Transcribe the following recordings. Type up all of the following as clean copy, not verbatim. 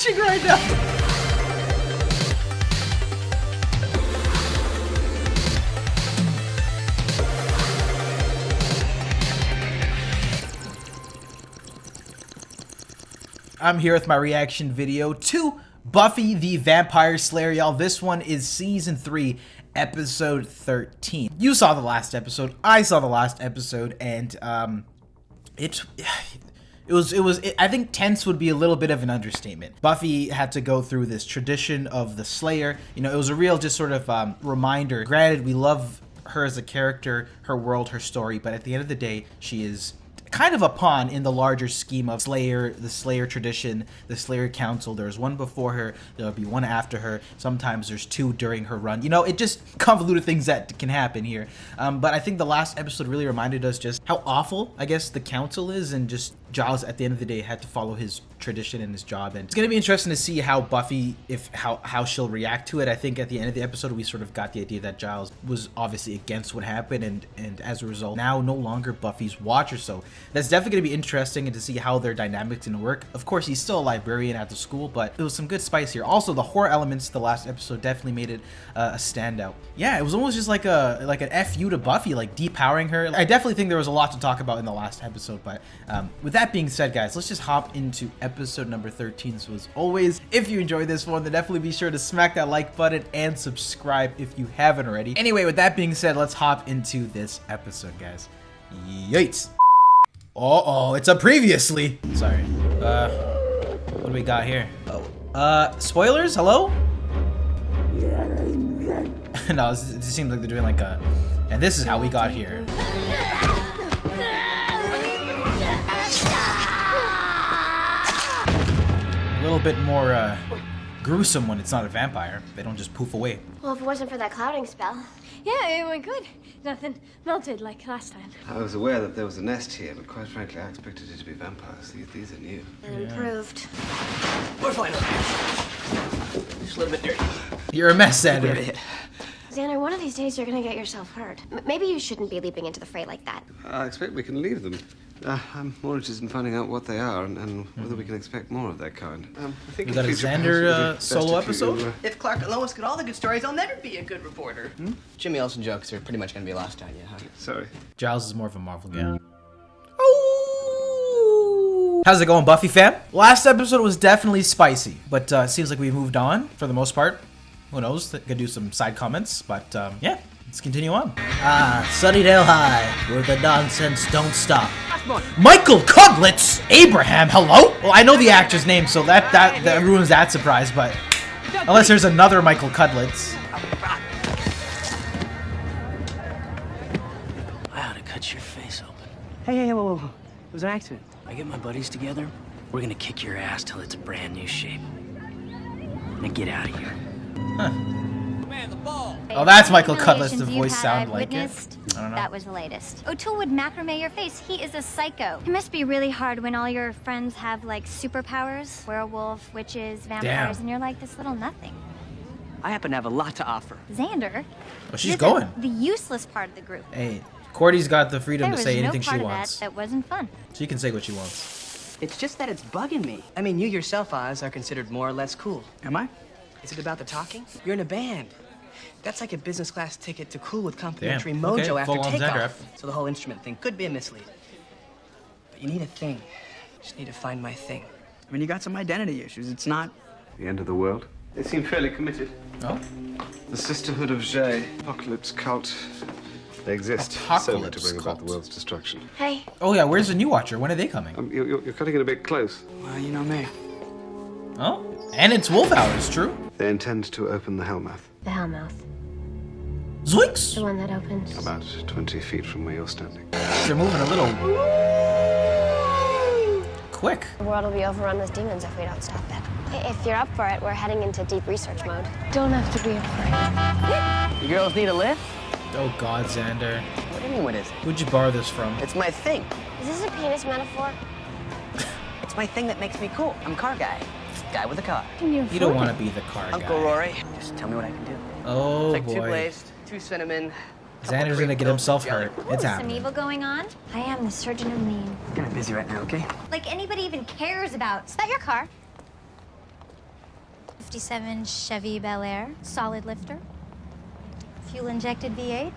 watching right now. I'm here with my reaction video to Buffy the Vampire Slayer, y'all. This one is season 3, episode 13. You saw the last episode, I saw the last episode, and it was I think tense would be a little bit of an understatement. Buffy had to go through this tradition of the Slayer. You know, it was a real just sort of reminder. Granted, we love her as a character, her world, her story, but at the end of the day, she is kind of a pawn in the larger scheme of Slayer, the Slayer tradition, the Slayer Council. There's one before her, there'll be one after her. Sometimes there's two during her run. You know, it just convoluted things that can happen here. But I think the last episode really reminded us just how awful, I guess, the council is, and just Giles at the end of the day had to follow his tradition and his job. And it's gonna be interesting to see how Buffy, how she'll react to it. I think at the end of the episode we sort of got the idea that Giles was obviously against what happened, and as a result now no longer Buffy's watcher. So that's definitely gonna be interesting, and to see how their dynamics gonna work. Of course, he's still a librarian at the school, but it was some good spice here. Also, the horror elements the last episode definitely made it a standout. Yeah, it was almost just like an FU to Buffy, like depowering her. I definitely think there was a lot to talk about in the last episode, but with that being said, guys, let's just hop into episode number 13. So as always, if you enjoyed this one, then definitely be sure to smack that like button and subscribe if you haven't already. Anyway, with that being said, let's hop into this episode, guys. Yates. Uh-oh, it's a previously. Sorry. What do we got here? Oh, spoilers? Hello? No, it seems like they're doing like a, and this is how we got here. A little bit more gruesome when it's not a vampire. They don't just poof away. Well, if it wasn't for that clouding spell. Yeah, it went good. Nothing melted like last time. I was aware that there was a nest here, but quite frankly, I expected it to be vampires. These are new. Improved. We're fine. Just a little bit dirty. You're a mess, Xander. Xander, one of these days you're gonna get yourself hurt. Maybe you shouldn't be leaping into the fray like that. I expect we can leave them. I'm more interested in finding out what they are and whether we can expect more of that kind. I think we got a Xander solo episode? If Clark and Lois get all the good stories, I'll never be a good reporter. Jimmy Olsen jokes are pretty much going to be lost on you, huh? Sorry. Giles is more of a Marvel guy. Oh! How's it going, Buffy fam? Last episode was definitely spicy, but it seems like we moved on for the most part. Who knows? Could do some side comments, but yeah. Let's continue on. Sunnydale High, where the nonsense don't stop. Michael Cudlitz! Abraham, hello? Well, I know the actor's name, so that ruins that surprise, but unless there's another Michael Cudlitz. I ought to cut your face open. Hey, whoa. It was an accident. I get my buddies together, we're gonna kick your ass till it's a brand new shape. Now get out of here. Huh. Oh, that's Michael Cudlitz. The voice sounded like it. I don't know. That was the latest. O'Toole would macrame your face. He is a psycho. It must be really hard when all your friends have like superpowers, werewolf, witches, vampires, and you're like this little nothing. I happen to have a lot to offer. Xander. Well, she's going. The useless part of the group. Hey, Cordy's got the freedom to say anything she There was no part wants. of that wasn't fun. She can say what she wants. It's just that it's bugging me. I mean, you yourself, Oz, are considered more or less cool. Am I? Is it about the talking? You're in a band. That's like a business class ticket to cool with complimentary mojo after takeoff. So the whole instrument thing could be a mislead. But you need a thing. You just need to find my thing. I mean, you got some identity issues. It's not The end of the world. They seem fairly committed. Oh? The Sisterhood of Jay, Apocalypse cult. They exist solely to bring about the world's destruction. Hey. Oh yeah, where's the new Watcher? When are they coming? You're cutting it a bit close. well, you know me. Oh? And it's wolf hours, true? They intend to open the Hellmouth. The Hellmouth. Zoinks! The one that opens. About 20 feet from where you're standing. They're moving a little quick. The world will be overrun with demons if we don't stop it. If you're up for it, we're heading into deep research mode. Don't have to be afraid. You girls need a lift? Oh God, Xander. What do you mean, what is it? Who'd you borrow this from? It's my thing. Is this a penis metaphor? It's my thing that makes me cool. I'm car guy. Guy with a car. You don't want to be the car Uncle guy. Rory, just tell me what I can do. Oh It's like 2 boy. glazed, 2 cinnamon. Xander's gonna get himself hurt. It's Some happening. evil going on? I am the surgeon of mean. Kind of busy right now, okay? Like anybody even cares about. Is that your car? 57 Chevy Bel Air, solid lifter, fuel-injected V8.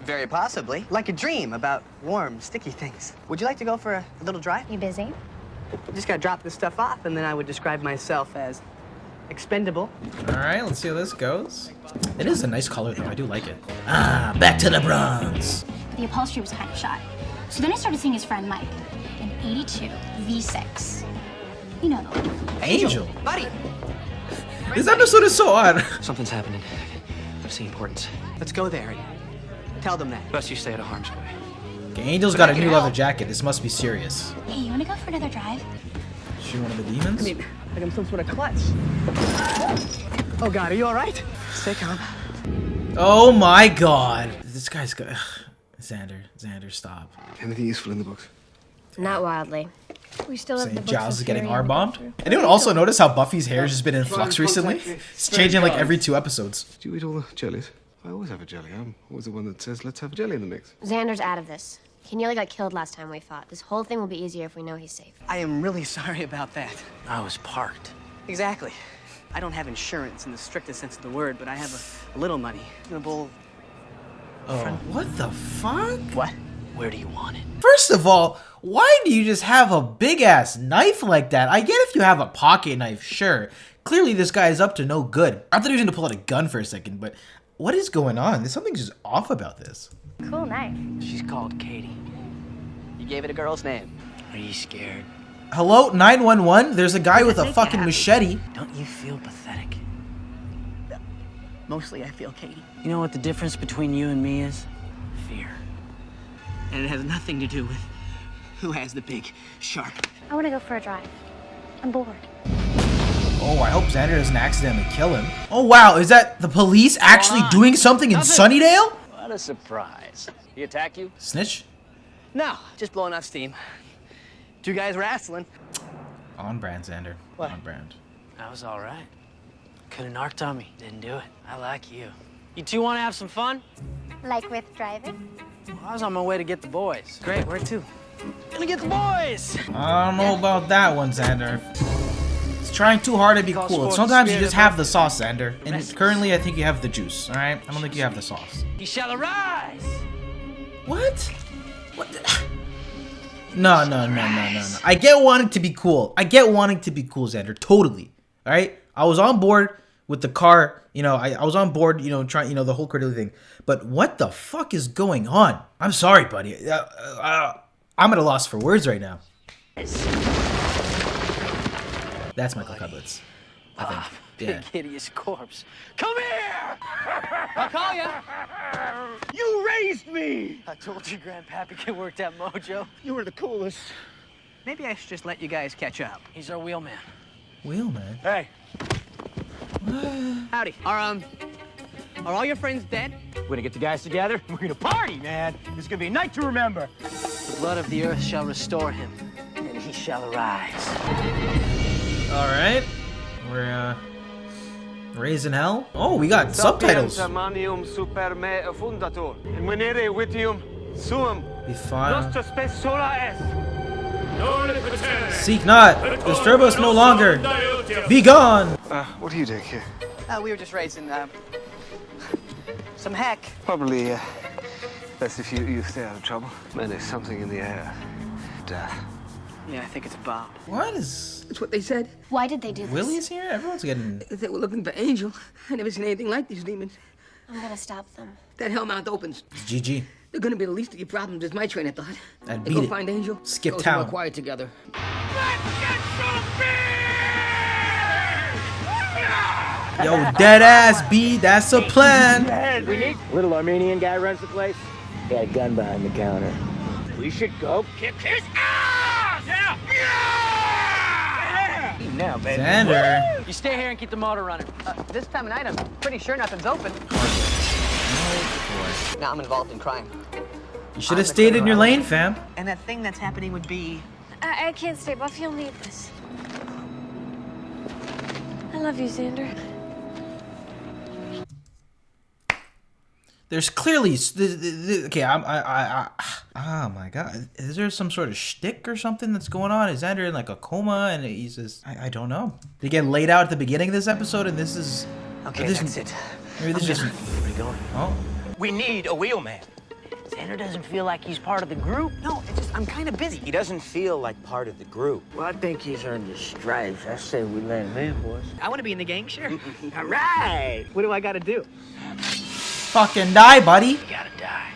Very possibly. Like a dream about warm, sticky things. Would you like to go for a little drive? You busy? Just gotta drop this stuff off, and then I would describe myself as expendable. All right, let's see how this goes. It is a nice color, though. I do like it. Ah, back to the bronze. The upholstery was kind of shot. So then I started seeing his friend Mike, an 82 V6. You know the one. Angel. Buddy! This episode is so odd. Something's happening. Of the importance. Let's go there and tell them that. Best you stay out of harm's way. Okay, Angel's got a new leather jacket. This must be serious. Hey, you wanna go for another drive? Is she one of the demons? I mean, like I'm some sort of klutz. Oh God, are you all right? Stay calm. Oh my God. This guy's got... Xander, stop. Anything useful in the books? Not wildly. We still have the Saying books Giles of is getting Fury and R-bombed. Buffy. Anyone also notice how Buffy's hair has just been in flux recently? It's changing like every 2 episodes. Do you eat all the jellies? I always have a jelly. I'm always the one that says, let's have a jelly in the mix. Xander's out of this. He nearly got killed last time we fought. This whole thing will be easier if we know he's safe. I am really sorry about that. I was parked. Exactly. I don't have insurance in the strictest sense of the word, but I have a little money. In a bowl. Oh, what the fuck? What? Where do you want it? First of all, why do you just have a big-ass knife like that? I get if you have a pocket knife, sure. Clearly this guy is up to no good. I thought he was going to pull out a gun for a second, but what is going on? There's something just off about this. Cool knife. She's called Katie. You gave it a girl's name. Are you scared? Hello, 911? There's a guy with a fucking machete. Don't you feel pathetic? Mostly I feel Katie. You know what the difference between you and me is? Fear. And it has nothing to do with who has the big, sharp. I wanna go for a drive. I'm bored. Oh, I hope Xander doesn't accidentally kill him. Oh, wow, is that the police actually doing something in Sunnydale? What a surprise. He attack you? Snitch? No, just blowing off steam. 2 guys wrestling. On brand, Xander. What? On brand. That was all right. Could have narked on me. Didn't do it. I like you. You two want to have some fun? Like with driving? Well, I was on my way to get the boys. Great, where to? Gonna get the boys! I don't know about that one, Xander. It's trying too hard to be cool. Sometimes you just have the sauce, Xander. And currently, I think you have the juice, alright? I don't think you have the sauce. He shall arise! What? What the... No. I get wanting to be cool. Xander. Totally. Alright? I was on board with the car. You know, I was on board, you know, trying, you know, the whole Cordelia thing. But what the fuck is going on? I'm sorry, buddy. I'm at a loss for words right now. That's Michael Cutlets, I think. Yeah. Big hideous corpse. Come here! I'll call ya. You raised me! I told you Grandpappy can work that mojo. You were the coolest. Maybe I should just let you guys catch up. He's our wheelman. Wheelman? Hey. Howdy. Are all your friends dead? We're gonna get the guys together. We're gonna party, man. It's gonna be a night to remember. The blood of the earth shall restore him, and he shall arise. All right. We're, raising hell? Oh, we got subtitles. Be fine. Seek not. Disturb us no longer. Be gone. What are you doing here? We were just raising, some heck. Probably, best if you stay out of trouble. Man, there's something in the air. Death. Yeah, I think it's a bomb. What is... That's what they said. Why did they do this? Willie's here? Everyone's getting... They were looking for Angel. I never seen anything like these demons. I'm gonna stop them. That hellmouth opens. GG. They're gonna be the least of your problems, is my train of thought. I'd They beat go it. find Angel. Skip go town. somewhere quiet together. Yo, dead ass B, that's a plan. Little Armenian guy runs the place. He had a gun behind the counter. We should go kick his ass! Yeah! Now, baby. Xander. You stay here and keep the motor running. This time of night, I'm pretty sure nothing's open. Now I'm involved in crime. You should have stayed in your lane, fam. And that thing that's happening would be... I can't stay. Buffy will need this. I love you, Xander. There's clearly okay. Oh my god, is there some sort of shtick or something that's going on? Is Xander in like a coma and he's just I don't know. They get laid out at the beginning of this episode, and this is Okay, that's it. Maybe this is Where are you going? oh. We need a wheelman. Xander doesn't feel like he's part of the group. No, it's just I'm kind of busy. He doesn't feel like part of the group. Well, I think he's earned his stripes. I say we let him in, boys. I want to be in the gang, sure. All right. What do I got to do? Fucking die, buddy. You gotta die.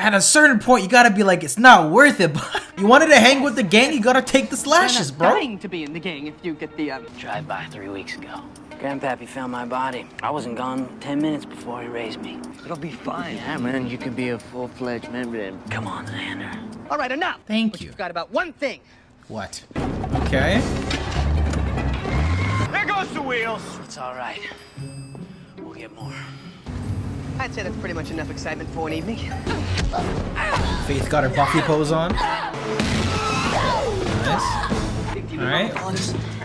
At a certain point, you gotta be like, it's not worth it. But you wanted to hang with the gang, you gotta take the slashes, bro. I'm dying to be in the gang if you get the Drive by 3 weeks ago. Grandpappy found my body. I wasn't gone 10 minutes before he raised me. It'll be fine. Yeah, man, you can be a full-fledged member then. Come on, Xander. All right, enough. Thank But you. You forgot about one thing. What? Okay. There goes the wheels. It's all right. We'll get more. I'd say that's pretty much enough excitement for one evening. Faith got her Buffy pose on. Nice. All right.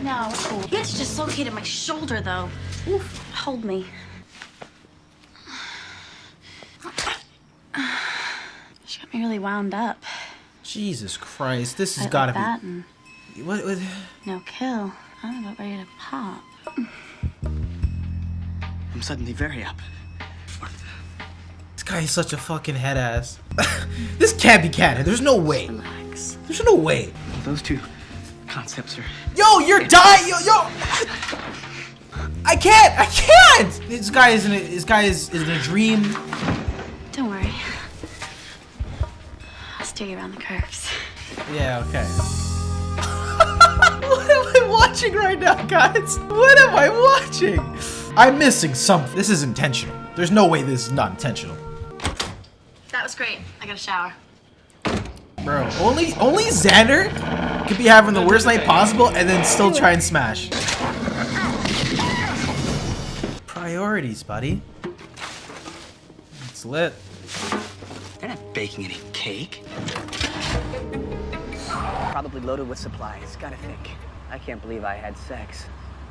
No, it's cool. Bitch dislocated my shoulder, though. Oof. Hold me. She got me really wound up. Jesus Christ, this has Like gotta that be. and What? no kill. I'm about ready to pop. I'm suddenly very up. This guy is such a fucking head ass. This can't be canon. There's no way. Relax. There's no way. Those two concepts are. Yo, you're dying. Yo. I can't. This guy is in a dream. Don't worry. I'll steer you around the curves. Yeah. Okay. What am I watching right now, guys? What am I watching? I'm missing something. This is intentional. There's no way this is not intentional. That was great. I got a shower. Bro, only Xander could be having the worst night possible and then still try and smash. Priorities, buddy. It's lit. They're not baking any cake. Probably loaded with supplies. Gotta think. I can't believe I had sex.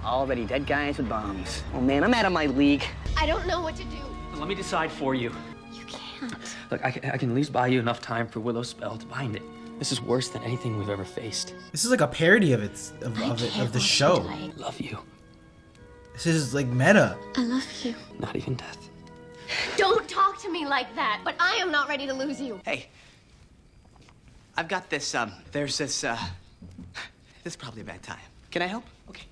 Already dead guys with bombs. Oh man, I'm out of my league. I don't know what to do. Let me decide for you. You can't. Look, I can at least buy you enough time for Willow's spell to bind it. This is worse than anything we've ever faced. This is like a parody of the show. I love you. This is like meta. I love you. Not even death. Don't talk to me like that, but I am not ready to lose you. Hey. I've got this, there's this, this is probably a bad time. Can I help? Okay.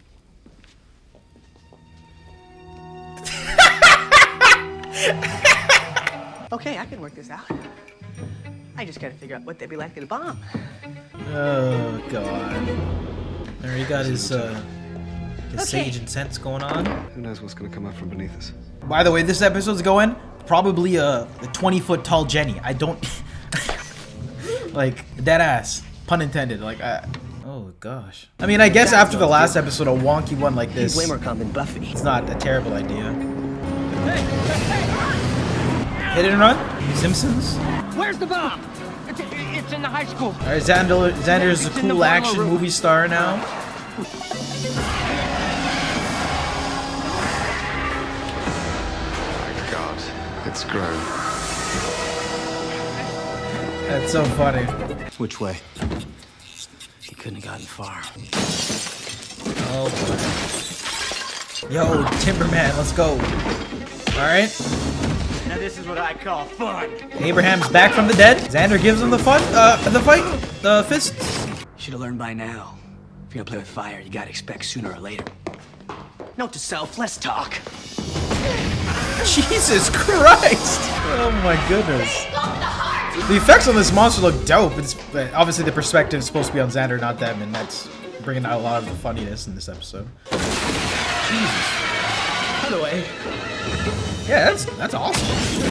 Okay, I can work this out. I just gotta figure out what they'd be likely to bomb. Oh god. There he got his sage and sense going on. Who knows what's gonna come up from beneath us? By the way, this episode's going probably a 20-foot tall Jenny. I don't like dead ass, pun intended. Like oh gosh. I mean, I guess after the last episode, a wonky one like this, He's way more calm than Buffy. it's not a terrible idea. Hit it or not? Simpsons. Where's the bomb? It's in the high school. All right, Xander's a cool action movie star now. My God, it's grown. That's so funny. Which way? He couldn't have gotten far. Oh boy. Yo, Timberman, let's go. All right. Now this is what I call fun. Abraham's back from the dead. Xander gives him the fight, the fists. Should have learned by now. If you're gonna play with fire, you gotta expect sooner or later. Note to self, less talk. Jesus Christ! Oh my goodness. The effects on this monster look dope. But obviously the perspective is supposed to be on Xander, not them, and that's bringing out a lot of the funniness in this episode. Jesus. By the way. Yeah, that's awesome.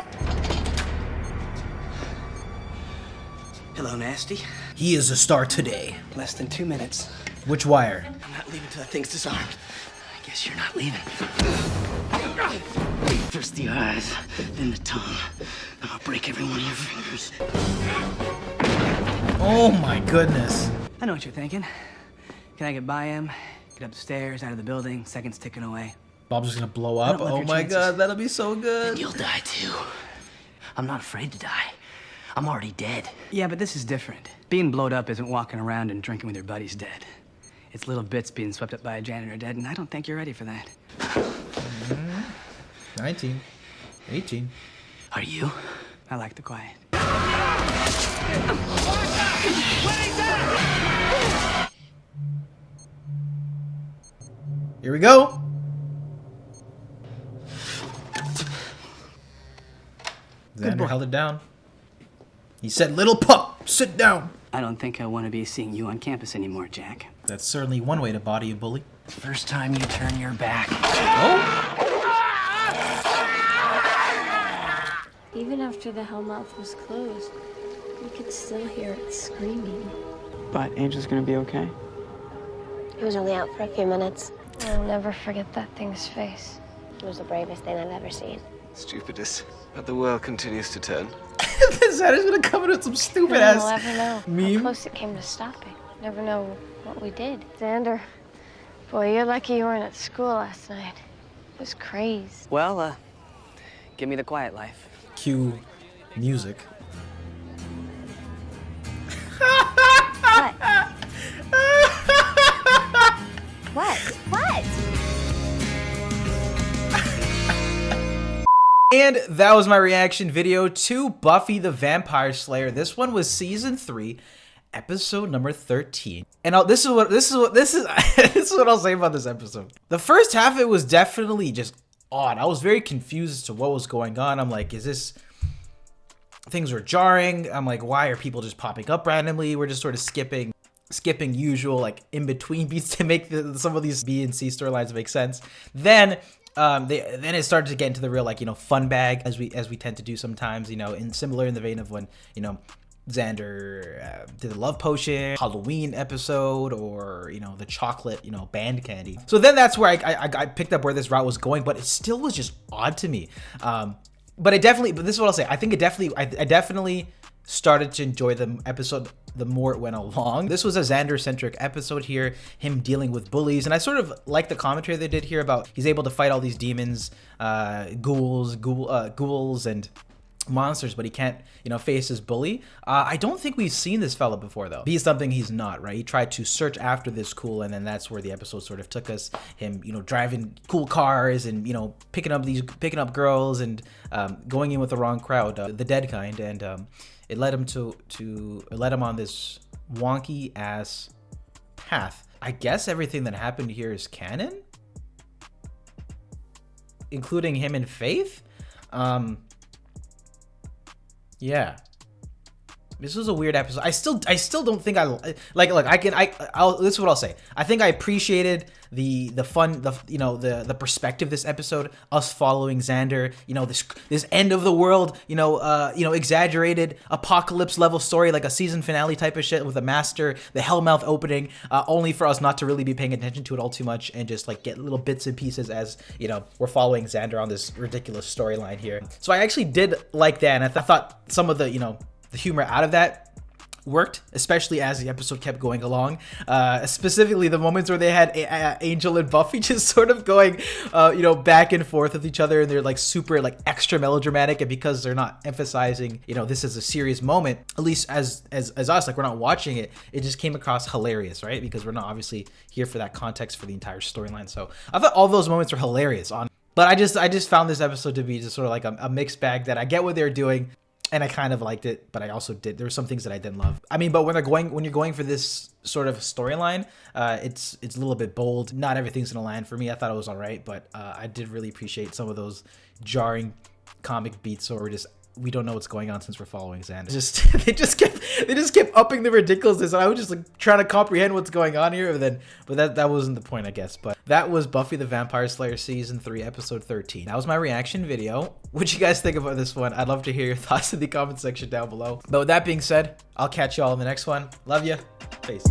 Hello, Nasty. He is a star today. Less than 2 minutes. Which wire? I'm not leaving till that thing's disarmed. I guess you're not leaving. First the eyes, then the tongue. I'll break every one of your fingers. Oh my goodness. I know what you're thinking. Can I get by him? Get upstairs, out of the building, seconds ticking away. Bob's just gonna blow up. Oh my god, that'll be so good. And you'll die too. I'm not afraid to die. I'm already dead. Yeah, but this is different. Being blowed up isn't walking around and drinking with your buddies dead. It's little bits being swept up by a janitor dead, and I don't think you're ready for that. 19. 18. Are you? I like the quiet. Here we go. Xander held it down. He said, "Little pup, sit down." I don't think I want to be seeing you on campus anymore, Jack. That's certainly one way to body a bully. First time you turn your back. Oh! Even after the hellmouth was closed, we could still hear it screaming. But Angel's gonna be okay? He was only out for a few minutes. I'll never forget that thing's face. It was the bravest thing I've ever seen. Stupidest. But the world continues to turn. Xander's gonna come in with some stupid ass We'll never know meme. how close it came to stopping. Never know what we did. Xander, boy, you're lucky you weren't at school last night. It was crazy. Well, give me the quiet life. Cue music. What? What? And that was my reaction video to Buffy the Vampire Slayer. This one was season 3, episode number 13. And this is what I'll say about this episode. The first half, it was definitely just odd. I was very confused as to what was going on. I'm like, is this... Things were jarring. I'm like, why are people just popping up randomly? We're just sort of skipping usual like in between beats to make some of these B and C storylines make sense. Then it started to get into the real like, you know, fun bag as we tend to do sometimes, you know, similar in the vein of when, you know, Xander did the love potion Halloween episode, or, you know, the chocolate, you know, band candy. So then that's where I picked up where this route was going, but it still was just odd to me. But this is what I'll say. I think I definitely started to enjoy the episode the more it went along. This was a Xander-centric episode here, him dealing with bullies, and I sort of like the commentary they did here about he's able to fight all these demons, ghouls, and monsters, but he can't, you know, face his bully. I don't think we've seen this fella before, though. He's something he's not, right? He tried to search after this cool, and then that's where the episode sort of took us. Him, you know, driving cool cars and, you know, picking up girls and going in with the wrong crowd, the dead kind, and it led him on this wonky ass path. I guess everything that happened here is canon, including him and Faith. Yeah, this was a weird episode. I still don't think this is what I'll say. I think I appreciated the fun, you know, the perspective this episode, us following Xander, you know, this end of the world, you know, exaggerated apocalypse level story, like a season finale type of shit with the master, the hellmouth opening, only for us not to really be paying attention to it all too much and just like get little bits and pieces as, you know, we're following Xander on this ridiculous storyline here. So I actually did like that, and I thought some of the, you know, the humor out of that worked, especially as the episode kept going along. Specifically the moments where they had Angel and Buffy just sort of going, you know, back and forth with each other, and they're like super like extra melodramatic, and because they're not emphasizing, you know, this is a serious moment, at least as us, like we're not watching it, it just came across hilarious, right? Because we're not obviously here for that context for the entire storyline. So I thought all those moments were hilarious. But I just found this episode to be just sort of like a mixed bag, that I get what they're doing, and I kind of liked it, but I also there were some things that I didn't love. I mean, but when you're going for this sort of storyline, it's a little bit bold. Not everything's gonna land for me. I thought it was all right, but I did really appreciate some of those jarring comic beats, or we don't know what's going on since we're following Xander. They just kept upping the ridiculousness. I was just like trying to comprehend what's going on here, but that wasn't the point, I guess. But that was Buffy the Vampire Slayer season 3 episode 13. That was my reaction video. What you guys think about this one? I'd love to hear your thoughts in the comment section down below. But with that being said, I'll catch y'all in the next one. Love ya. Peace.